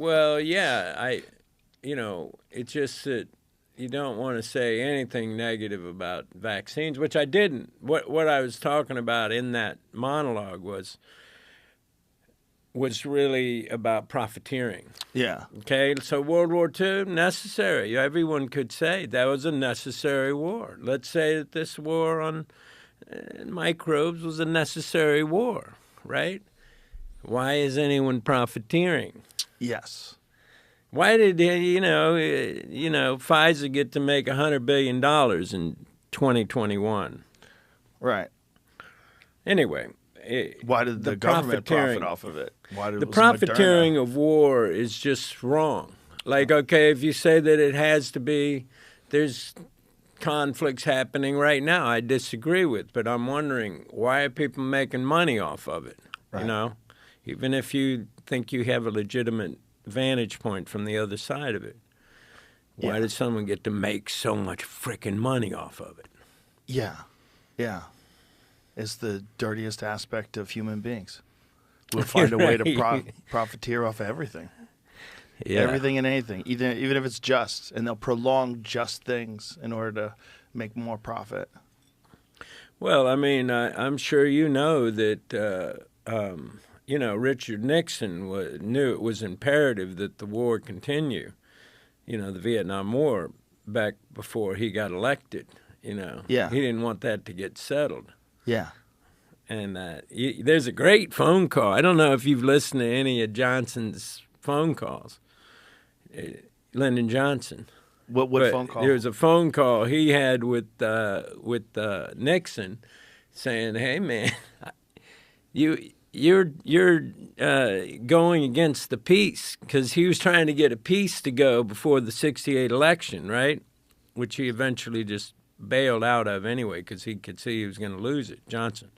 Well, yeah, it's just that you don't want to say anything negative about vaccines, which I didn't. What I was talking about in that monologue was really about profiteering. Yeah. Okay, so World War II, necessary. Everyone could say that was a necessary war. Let's say that this war on microbes was a necessary war, right? Why is anyone profiteering? Yes. Why did Pfizer get to make $100 billion in 2021? Right. Anyway, why did the government profit off of it? Why did the profiteering of war is just wrong. Like, okay, if you say that it has to be, there's conflicts happening right now I disagree with, but I'm wondering, why are people making money off of it? Right. You know, even if you think you have a legitimate vantage point from the other side of it, why did someone get to make so much freaking money off of it? Yeah. Yeah. It's the dirtiest aspect of human beings. We'll find a way to profiteer off of everything. Yeah. Everything and anything, even if it's just, and they'll prolong just things in order to make more profit. Well, I mean, I'm sure you know that, Richard Nixon knew it was imperative that the war continue, the Vietnam War, back before he got elected, Yeah. He didn't want that to get settled. Yeah. And there's a great phone call. I don't know if you've listened to any of Johnson's phone calls. Lyndon Johnson. What phone call? There was a phone call he had with Nixon, saying, "Hey man, you're going against the peace," because he was trying to get a peace to go before the '68 election, right? Which he eventually just bailed out of anyway because he could see he was going to lose it. Johnson.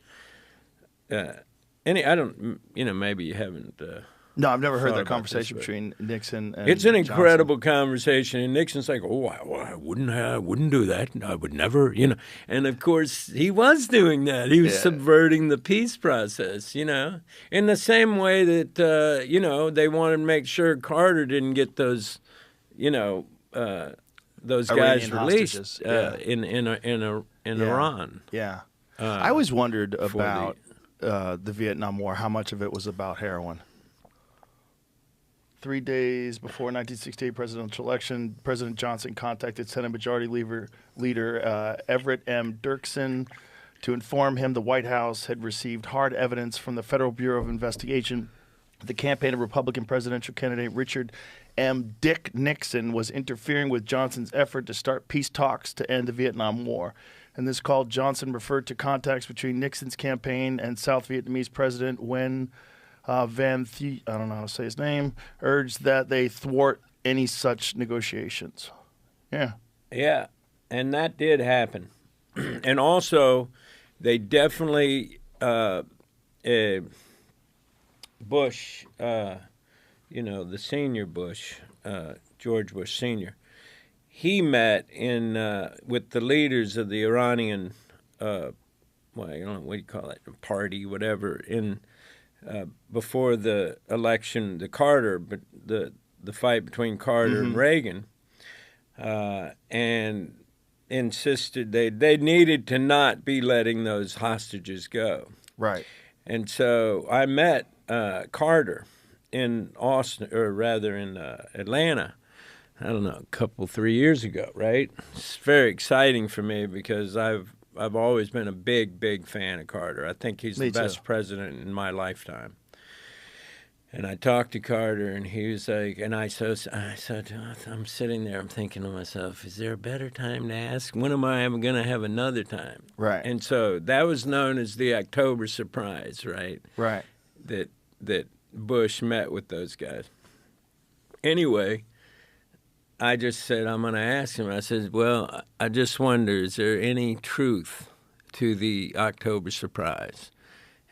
I don't, maybe you haven't. No, I've never heard that conversation between Nixon and It's an incredible Johnson. Conversation, and Nixon's like, "Oh, I wouldn't do that. I would never, And of course, he was doing that. He was subverting the peace process, in the same way that they wanted to make sure Carter didn't get those, those guys released in Iran. Yeah, I always wondered about the Vietnam War. How much of it was about heroin? 3 days before 1968 presidential election, President Johnson contacted Senate Majority Leader Everett M. Dirksen to inform him the White House had received hard evidence from the Federal Bureau of Investigation. The campaign of Republican presidential candidate Richard M. Dick Nixon was interfering with Johnson's effort to start peace talks to end the Vietnam War. In this call, Johnson referred to contacts between Nixon's campaign and South Vietnamese President Nguyen Van Thi, I don't know how to say his name, urged that they thwart any such negotiations. Yeah. Yeah, and that did happen. And also, they definitely, Bush, the senior Bush, George Bush Sr., he met with the leaders of the Iranian, I don't know, what do you call it, party, whatever, before the election, but the fight between Carter and Reagan, and insisted they needed to not be letting those hostages go. Right. And so I met Carter in Austin, or rather in Atlanta, I don't know, 3 years ago, right? It's very exciting for me because I've always been a big fan of Carter. I think he's the best president in my lifetime. And I talked to Carter, and he was like, and I said, I'm sitting there, I'm thinking to myself, is there a better time to ask? When am I going to have another time? Right. And so that was known as the October surprise, right? Right. That Bush met with those guys. Anyway, I just said, I'm going to ask him. I said, well, I just wonder, is there any truth to the October surprise?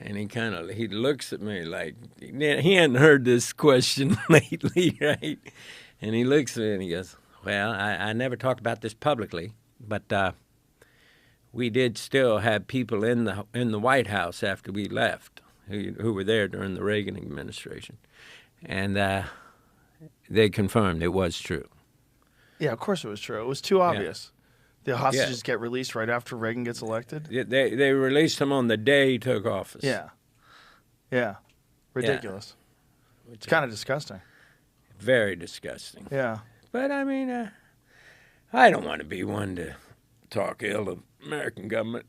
And he looks at me like he hadn't heard this question lately, right? And he looks at me and he goes, well, I never talked about this publicly, but we did still have people in the White House after we left who were there during the Reagan administration. And they confirmed it was true. Yeah, of course it was true. It was too obvious. The hostages get released right after Reagan gets elected. They released him on the day he took office. Yeah. Ridiculous. Yeah. It's kind of disgusting. Very disgusting. Yeah. But, I mean, I don't want to be one to talk ill of American government.